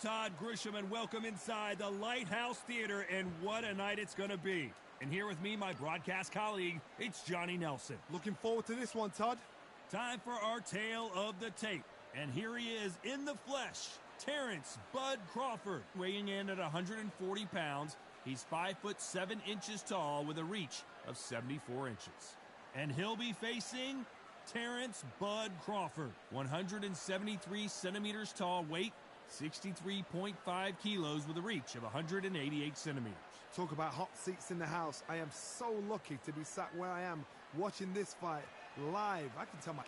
Todd Grisham, and welcome inside the Lighthouse Theater, and what a night it's going to be. And here with me, my broadcast colleague, it's Johnny Nelson. Looking forward to this one, Todd. Time for our tale of the tape. And here he is in the flesh, Terrence Bud Crawford, weighing in at 140 pounds. He's 5'7" tall with a reach of 74 inches. And he'll be facing Terrence Bud Crawford, 173 centimeters tall, weight 63.5 kilos with a reach of 188 centimeters. Talk about hot seats in the house. I am so lucky to be sat where I am watching this fight live. I can tell my...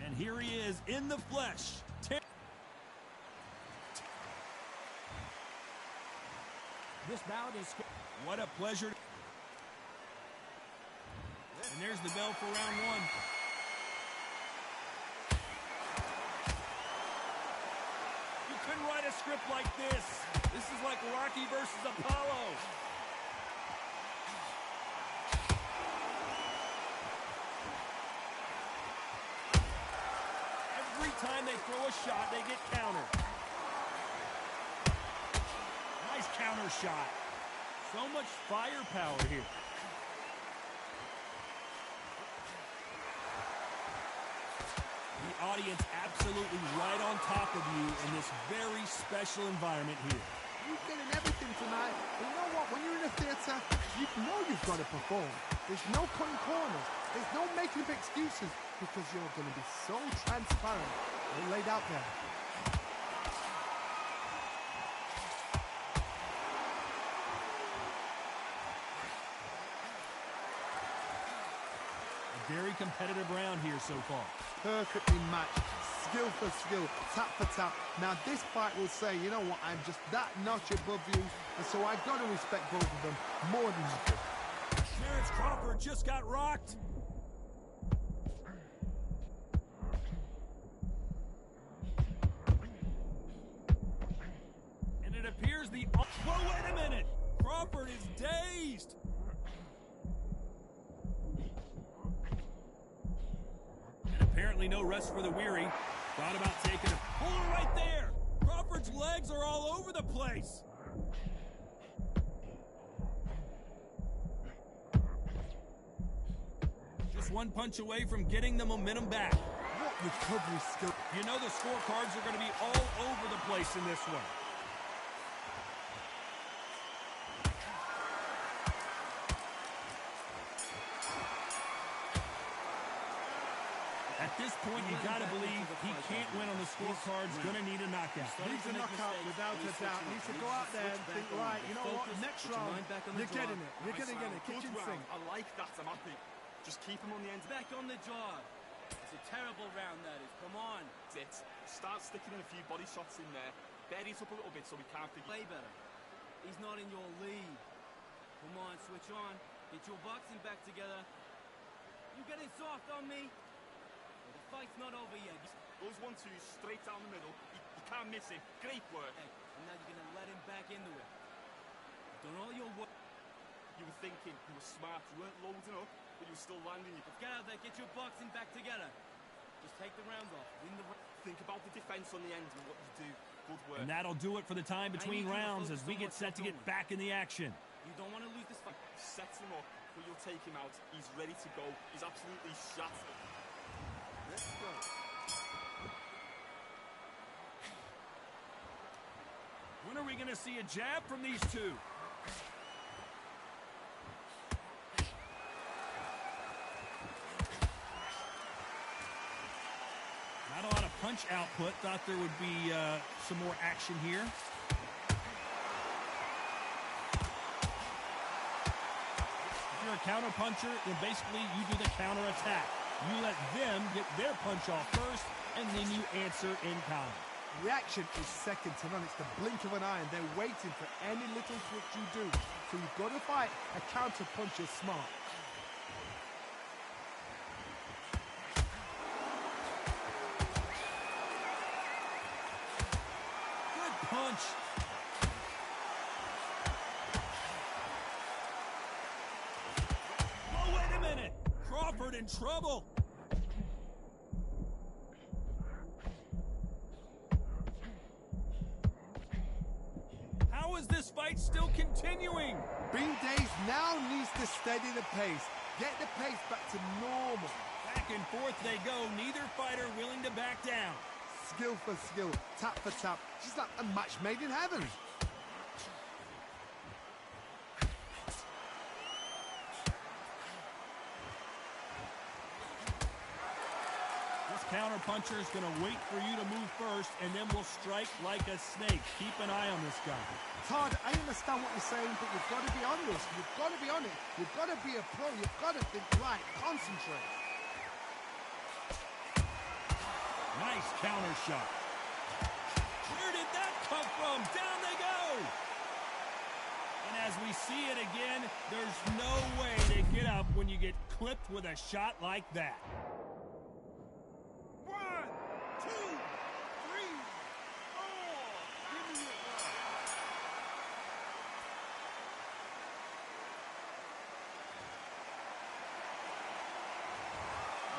And here he is in the flesh. This bout is... What a pleasure. And there's the bell for round one. You couldn't write a script like this. This is like Rocky versus Apollo. Every time they throw a shot, they get countered. Nice counter shot. So much firepower here. The audience absolutely right on top of you in this very special environment here. You're getting everything tonight. But you know what? When you're in a theater, you know you've got to perform. There's no cutting corners. There's no making up excuses because you're going to be so transparent and laid out there. Very competitive round here so far. Perfectly matched, skill for skill, tap for tap. Now this fight will say, you know what, I'm just that notch above you, and so I've got to respect both of them more than you do. Terrence Crawford just got rocked. And it appears the... Whoa, wait a minute! Crawford is dazed! Apparently no rest for the weary. Thought about taking a puller right there. Crawford's legs are all over the place. Just one punch away from getting the momentum back. What recovery skill. You know the scorecards are going to be all over the place in this one. At this point, you got to believe he can't win on the scorecards. Going to need a knockout. Needs a knockout without a doubt. Needs to go out there and think, right, you know what, next round, you're getting it. You're going to get it. Kitchen sink. I like that. I'm happy. Just keep him on the end. Back on the jaw. It's a terrible round, that is. Come on. That's it. Start sticking in a few body shots in there. Bury it up a little bit so we can't be... Play better. He's not in your league. Come on, switch on. Get your boxing back together. You getting soft on me? The fight's not over yet. Those 1-2s straight down the middle. You can't miss it. Great work. Hey, and now you're going to let him back into it. You've done all your work. You were thinking, you were smart, you weren't loading up, but you were still landing. Let's get out there, get your boxing back together. Just take the rounds off, win the round. Think about the defense on the end and what you do. Good work. And that'll do it for the time between rounds as we get set to get back in the action. You don't want to lose this fight. Sets him up, but you'll take him out. He's ready to go. He's absolutely shattered. Let's go. When are we going to see a jab from these two? Not a lot of punch output. Thought there would be some more action here. If you're a counter puncher, then basically you do the counter attack. You let them get their punch off first, and then you answer in kind. Reaction is second to none. It's the blink of an eye, and they're waiting for any little switch you do. So you've got to fight a counter puncher smart. Good punch. Oh, wait a minute. Crawford in trouble. How is this fight still continuing? Bean Days now needs to steady the pace. Get the pace back to normal. Back and forth they go, neither fighter willing to back down. Skill for skill, tap for tap. She's like a match made in heaven. This counter-puncher is going to wait for you to move first, and then will strike like a snake. Keep an eye on this guy. Todd, I understand what you're saying, but you've got to be on this. You've got to be on it. You've got to be a pro. You've got to think right. Concentrate. Nice counter shot. Where did that come from? Down they go! And as we see it again, there's no way to get up when you get clipped with a shot like that. 1, 2, 3, 4. Give me it.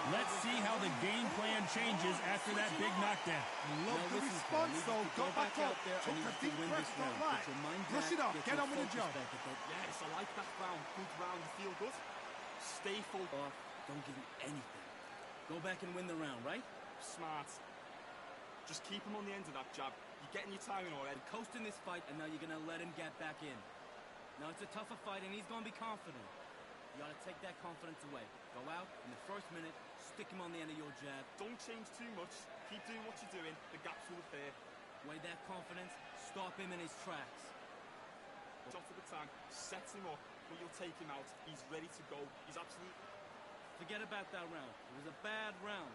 Let's see how the game plan changes after that big knockdown. Love the response, though. Got back up. Took a deep breath, not right. Brush it off. Get on with the job. Yes, I like that round. Good round. You feel good? Stay full. Off. Don't give him anything. Go back and win the round, right? Smart. Just keep him on the end of that jab. You're getting your timing already. Coasting this fight, and now you're going to let him get back in. Now it's a tougher fight, and he's going to be confident. You got to take that confidence away. Go out in the first minute, stick him on the end of your jab. Don't change too much. Keep doing what you're doing. The gaps will appear. Weigh that confidence, stop him in his tracks. Shot at the tank, sets him up, but you'll take him out. He's ready to go. He's absolutely... Forget about that round. It was a bad round.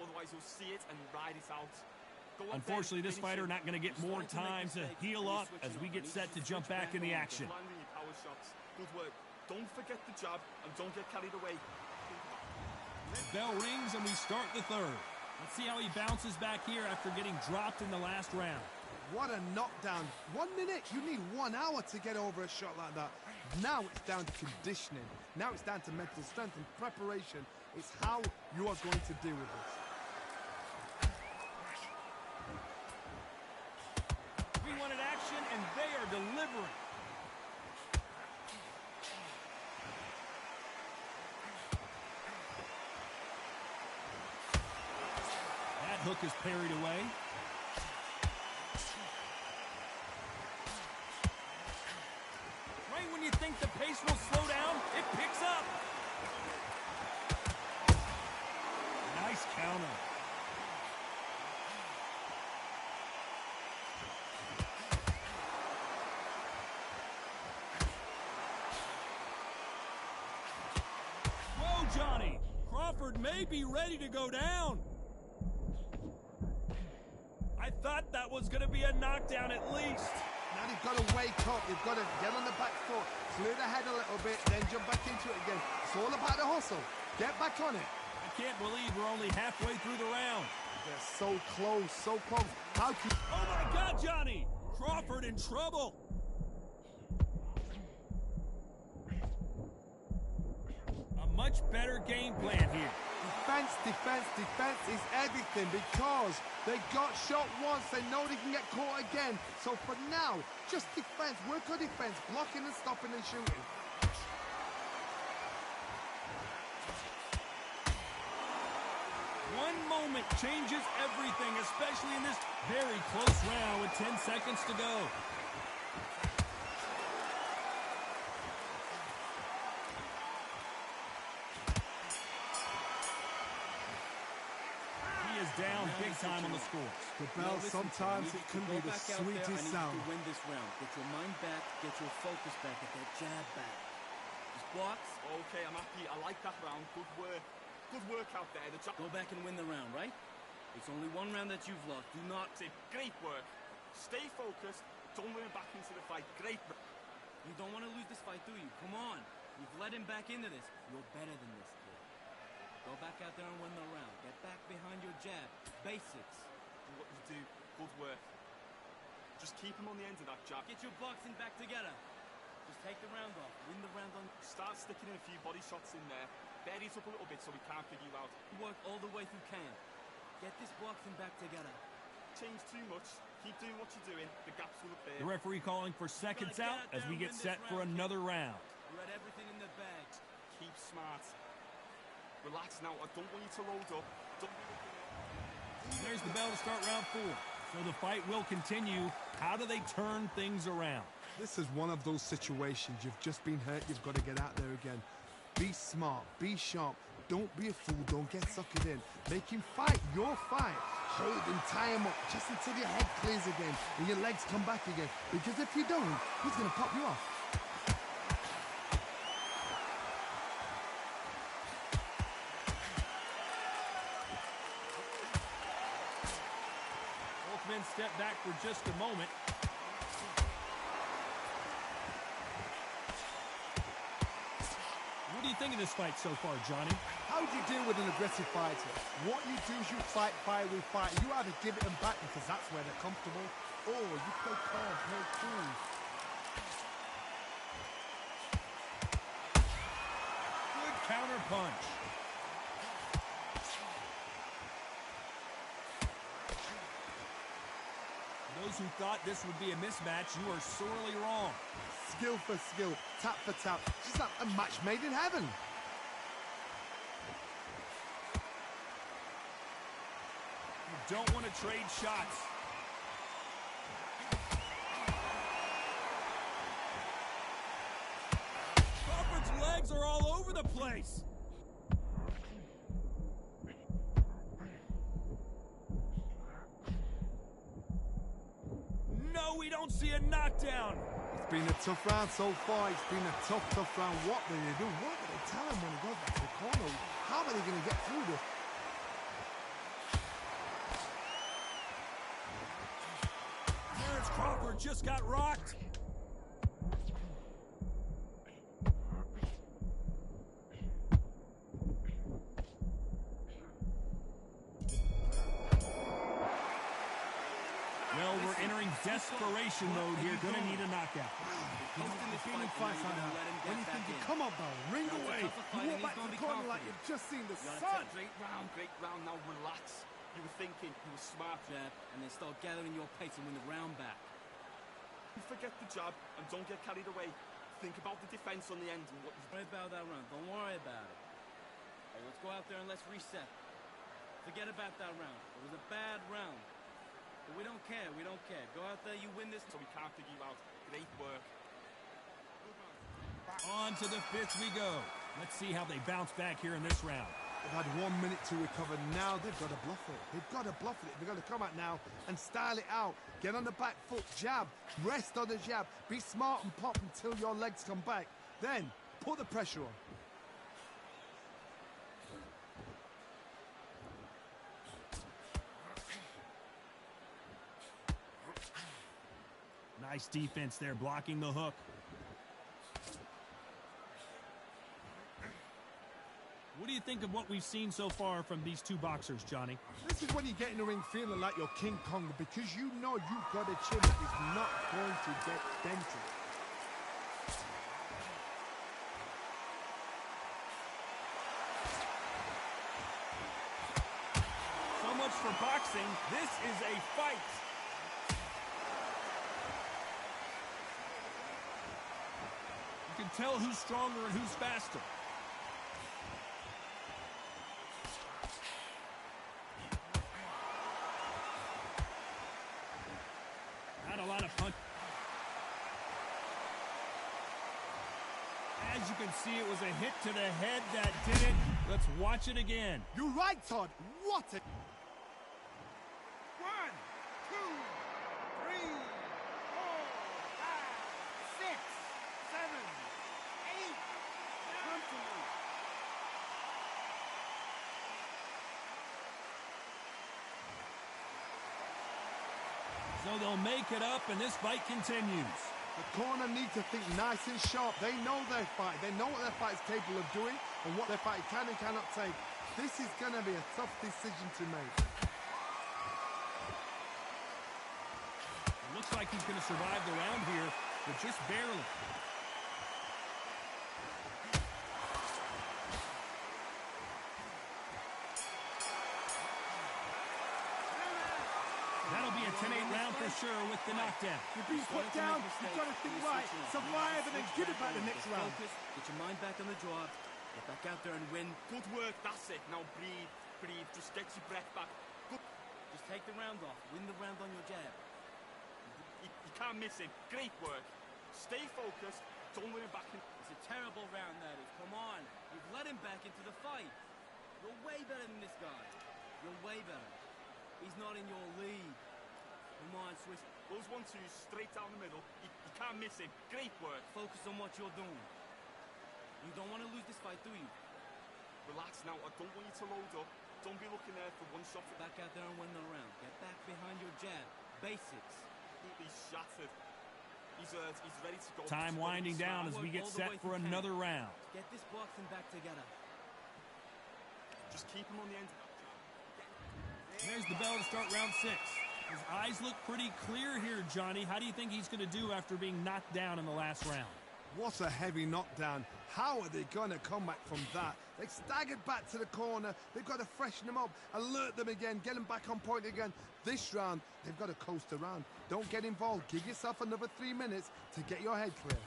Otherwise, you'll see it and ride it out. Go up Unfortunately, there, this finish fighter him. not going to get You're more starting time to make mistakes, heal and up you're as switching we on. get You set need to jump switch back in the on. action. Landing your power shots. Good work. Don't forget the jab and don't get carried away. Bell rings and we start the third. Let's see how he bounces back here after getting dropped in the last round. What a knockdown. 1 minute. You need 1 hour to get over a shot like that. Now it's down to conditioning. Now it's down to mental strength and preparation. It's how you are going to deal with this. We wanted action and they are delivering. That hook is parried away. Right when you think the pace will slow down, it picks up. Nice counter. Whoa, Johnny. Crawford may be ready to go down. I thought that was going to be a knockdown at least. Now you've got to wake up. You've got to get on the back foot, clear the head a little bit, then jump back into it again. It's all about the hustle. Get back on it. I can't believe we're only halfway through the round. They're so close, so close. How can... Oh, my God, Johnny! Crawford in trouble. A much better game plan here. Defense, defense, defense is everything because they got shot once. They know they can get caught again. So for now, just defense. Work on defense. Blocking and stopping and shooting. One moment changes everything, especially in this very close round with 10 seconds to go. He is down big time on the score. The bell, sometimes it can be the sweetest sound. To win this round. Get your mind back, get your focus back, get that jab back. Just blocks. Okay, I'm happy. I like that round. Good work. Good work out there. The jab. Go back and win the round, right? It's only one round that you've lost. Do not... Great work. Stay focused. Don't run back into the fight. Great. You don't want to lose this fight, do you? Come on. You've led him back into this. You're better than this, kid. Go back out there and win the round. Get back behind your jab. Basics. Do what you do. Good work. Just keep him on the end of that jab. Get your boxing back together. Just take the round off. Win the round on... Start sticking in a few body shots in there. Bury it up a little bit so we can't pick you out. Work all the way through camp. Get this boxing back together. Change too much. Keep doing what you're doing. The gaps will appear. The referee calling for seconds out as we get set for another round. We're at everything in the bag. Keep smart. Relax now. I don't want you to load up. Don't be looking up. There's the bell to start round 4. So the fight will continue. How do they turn things around? This is one of those situations. You've just been hurt. You've got to get out there again. Be smart. Be sharp. Don't be a fool. Don't get suckered in. Make him fight your fight. Hold him, tie him up just until your head clears again and your legs come back again. Because if you don't, he's going to pop you off. Both men step back for just a moment. What do you think of this fight so far, Johnny? How do you deal with an aggressive fighter? What you do is you fight fire with fire. You either give it them back because that's where they're comfortable, or you play calm, play cool. Good counter punch. Those who thought this would be a mismatch, you are sorely wrong. Skill for skill, tap for tap. Just like a match made in heaven. You don't want to trade shots. Crawford's legs are all over the place. No, we don't see a knockdown. It's been a tough round so far. It's been a tough round. What do they do? What do they tell him when he goes back to the corner? How are they going to get through this? Terrence Crawford just got rocked. Well, we're entering desperation mode here. Gonna need a knockout. Feeling fights like that. When you think you come on, though, ring away. You walk back to the corner like you've just seen the sun. Great round. Now relax. You were thinking, you were smart. Jab, and then start gathering your pace and win the round back. You forget the jab and don't get carried away. Think about the defense on the end and what you... Don't worry about that round. Don't worry about it. Hey, let's go out there and let's reset. Forget about that round. It was a bad round. But we don't care. We don't care. Go out there, you win this. So we can't figure you out. Great work. On to the 5th we go. Let's see how they bounce back here in this round. They've had 1 minute to recover. Now they've got to bluff it. They've got to bluff it. They've got to come out now and style it out. Get on the back foot, jab, rest on the jab. Be smart and pop until your legs come back. Then put the pressure on. Nice defense there, blocking the hook. What do you think of what we've seen so far from these two boxers, Johnny? This is when you get in the ring feeling like you're King Kong because you know you've got a chin that is not going to get dented. So much for boxing. This is a fight. You can tell who's stronger and who's faster. Not a lot of punch. As you can see, it was a hit to the head that did it. Let's watch it again. You're right, Todd. What a... 1, 2, 3, 4, 5, 6, 7, 8. Come to me. So they'll make it up, and this fight continues. The corner need to think nice and sharp. They know their fight. They know what their fight is capable of doing and what their fight can and cannot take. This is going to be a tough decision to make. It looks like he's going to survive the round here, but just barely. That'll be a 10-8 round for for sure with the knockdown. You've been put down, you've got to think right, survive and then give it back the next round. Focus, get your mind back on the job, get back out there and win. Good work, that's it. Now breathe, breathe. Just get your breath back. Good. Just take the round off, win the round on your jab. You can't miss him. Great work. Stay focused. Don't let him back in. It's a terrible round, that is. Come on, you've let him back into the fight. You're way better than this guy. You're way better. He's not in your league. Come on, Swiss. Those 1-2s straight down the middle. You can't miss him. Great work. Focus on what you're doing. You don't want to lose this fight, do you? Relax now. I don't want you to load up. Don't be looking there for one shot. Back out there and win the round. Get back behind your jab. Basics. He's shattered. He's ready to go. Time winding down as we get set for another round. Get this boxing back together. Just keep him on the end. There's the bell to start round 6. His eyes look pretty clear here, Johnny. How do you think he's going to do after being knocked down in the last round? What a heavy knockdown. How are they going to come back from that? They staggered back to the corner. They've got to freshen them up, alert them again, get them back on point again. This round, they've got to coast around. Don't get involved. Give yourself another 3 minutes to get your head clear.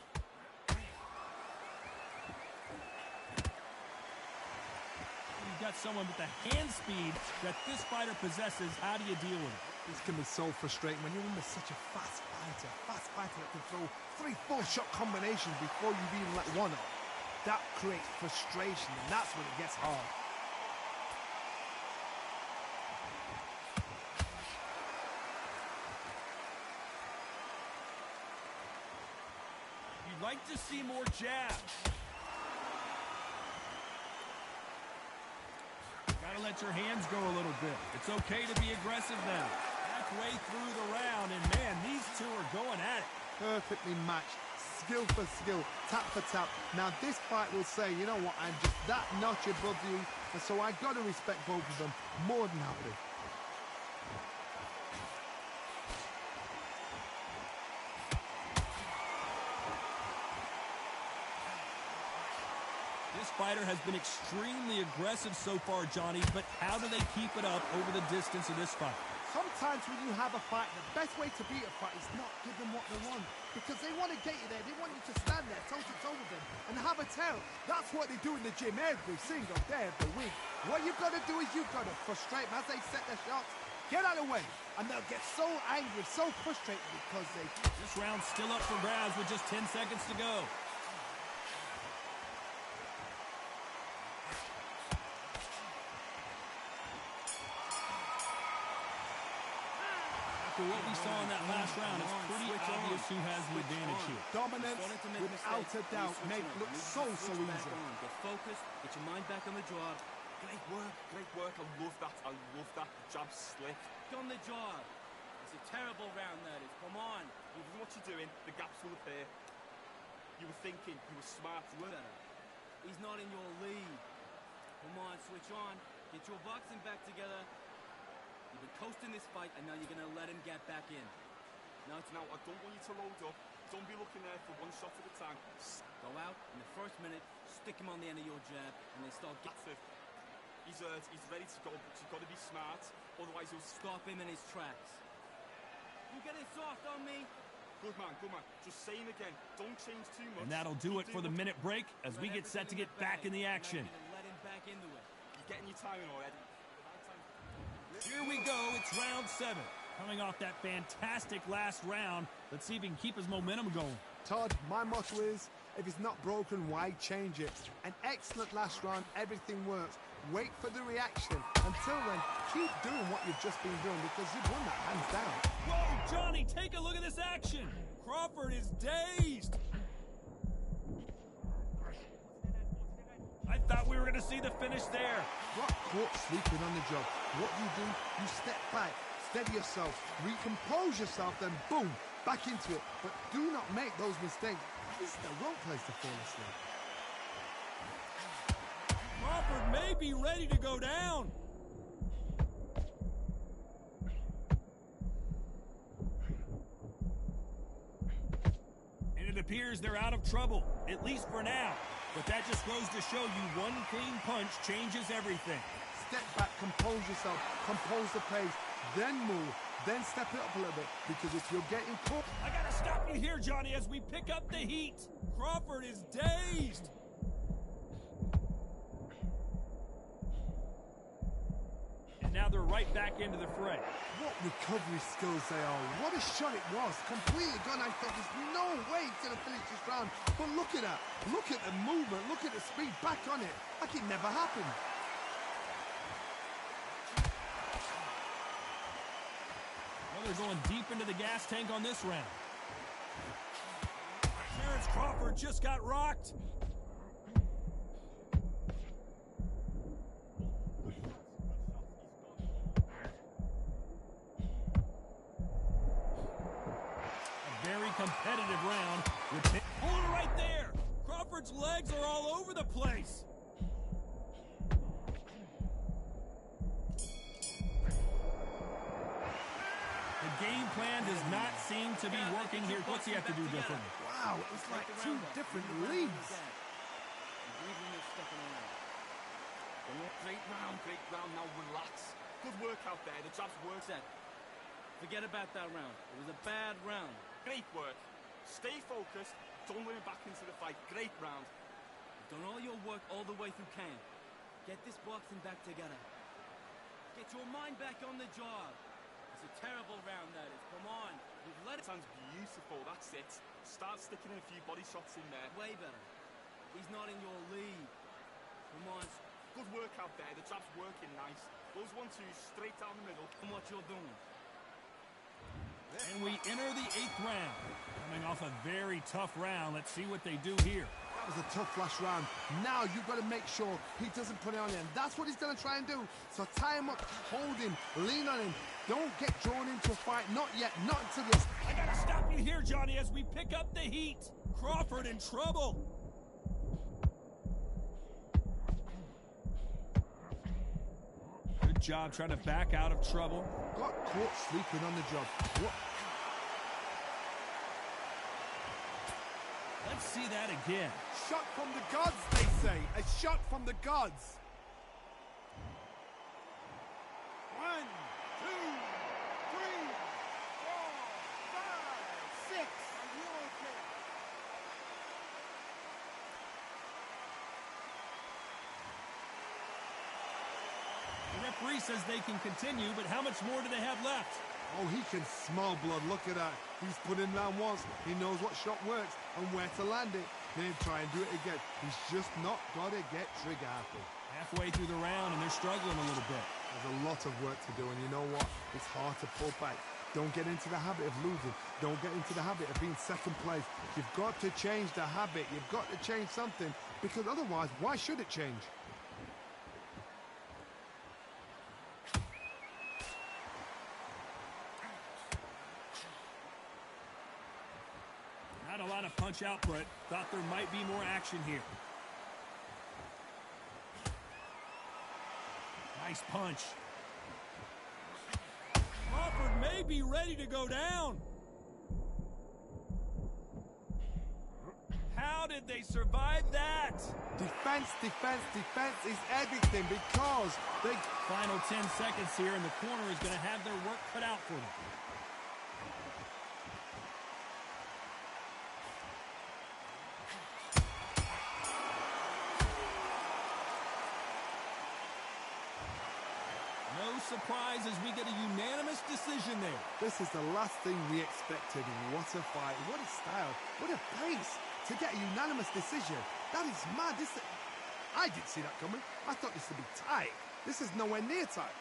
You've got someone with the hand speed that this fighter possesses. How do you deal with it? This can be so frustrating when you're under such a fast fighter that can throw 3-4 shot combinations before you've even let one off. That creates frustration, and that's when it gets hard. You'd like to see more jabs. Gotta let your hands go a little bit. It's okay to be aggressive now. Halfway through the round, and man, these two are going at it. Perfectly matched, skill for skill, tap for tap. Now this fight will say, you know what, I'm just that notch above you, and so I got to respect both of them more than happily. This fighter has been extremely aggressive so far, Johnny, but how do they keep it up over the distance of this fight? Sometimes when you have a fight, the best way to beat a fight is not give them what they want. Because they want to get you there. They want you to stand there toe-to-toe with them and have a tell. That's what they do in the gym every single day of the week. What you've got to do is you've got to frustrate them as they set their shots. Get out of the way. And they'll get so angry, so frustrated because they... This round's still up for grabs with just 10 seconds to go. After what we saw in that last round, it's pretty obvious who has the advantage here. Dominance, without a doubt, make it look so easy. Get focused, get your mind back on the job. Great work, great work. I love that. I love that. The jab slick. Done the job. It's a terrible round, that is. Come on. Even what you're doing, the gaps will appear. You were thinking, you were smart. You were better. He's not in your league. Come on, switch on. Get your boxing back together. You've been coasting this fight, and now you're going to let him get back in. Now, I don't want you to load up. Don't be looking there for one shot at a time. Go out in the first minute, stick him on the end of your jab, and then start getting it. He's ready to go, but you've got to be smart. Otherwise, you'll stop him in his tracks. You getting soft on me? Good man, good man. Just saying again, don't change too much. And that'll do it for the minute break as we get set to get back in the action. Let him back into it. You're getting your timing already. Here we go, it's round 7. Coming off that fantastic last round, let's see if he can keep his momentum going. Todd, my motto is, if it's not broken, why change it? An excellent last round, everything works. Wait for the reaction. Until then, keep doing what you've just been doing because you've won that hands down. Whoa, Johnny, take a look at this action. Crawford is dazed. I thought we were going to see the finish there. Got caught sleeping on the job. What do? You step back, steady yourself, recompose yourself, then boom, back into it. But do not make those mistakes. This is the wrong place to fall asleep. Crawford may be ready to go down. And it appears they're out of trouble, at least for now. But that just goes to show you one clean punch changes everything. Step back, compose yourself, compose the pace, then move. then step it up a little bit, because if you're getting caught... I gotta stop you here, Johnny, as we pick up the heat. Crawford is dazed. And now they're right back into the fray. What recovery skills they are. What a shot it was. Completely gone. I thought there's no way he's going to finish this round. But look at that. Look at the movement. Look at the speed. Back on it. Like it never happened. Well, they're going deep into the gas tank on this round. Terrence Crawford just got rocked. Competitive round. Hold it right there. Crawford's legs are all over the place. The game plan does not seem to be working here. What's he have to do differently? Wow, it's like two different leagues. Great round. Now relax. Good work out there. The job's work. Forget about that round. It was a bad round. Great work. Stay focused. Don't let him back into the fight. Great round. You've done all your work all the way through camp. Get this boxing back together. Get your mind back on the job. It's a terrible round, that is. Come on. You've let it... Sounds beautiful. That's it. Start sticking in a few body shots in there. Way better. He's not in your league. Come on. Good work out there. The jab's working nice. Those 1-2s straight down the middle. And what you're doing. And we enter the 8th round. Coming off a very tough round. Let's see what they do here. That was a tough last round. Now you've got to make sure he doesn't put it on him. That's what he's going to try and do. So tie him up, hold him, lean on him. Don't get drawn into a fight. Not yet. Not until this. I got to stop you here, Johnny, as we pick up the heat. Crawford in trouble. Good job trying to back out of trouble. Got caught sleeping on the job. What? Let's see that again. Shot from the gods, they say. A shot from the gods. 1, 2, 3, 4, 5, 6. Are you okay? The referee says they can continue, but how much more do they have left? Oh, he can smell blood. Look at that. He's put in round once. He knows what shot works and where to land it. Then try and do it again. He's just not got to get trigger happy. Halfway through the round, and they're struggling a little bit. There's a lot of work to do, and you know what? It's hard to pull back. Don't get into the habit of losing. Don't get into the habit of being second place. You've got to change the habit. You've got to change something, because otherwise, why should it change? Not a lot of punch output. Thought there might be more action here. Nice punch. Crawford may be ready to go down. How did they survive that? Defense, defense, defense is everything, because they... Final 10 seconds here, and the corner is going to have their work cut out for them. No surprise as we get a unanimous decision there. This is the last thing we expected. What a fight. What a style. What a pace to get a unanimous decision. That is mad. I didn't see that coming. I thought this would be tight. This is nowhere near tight.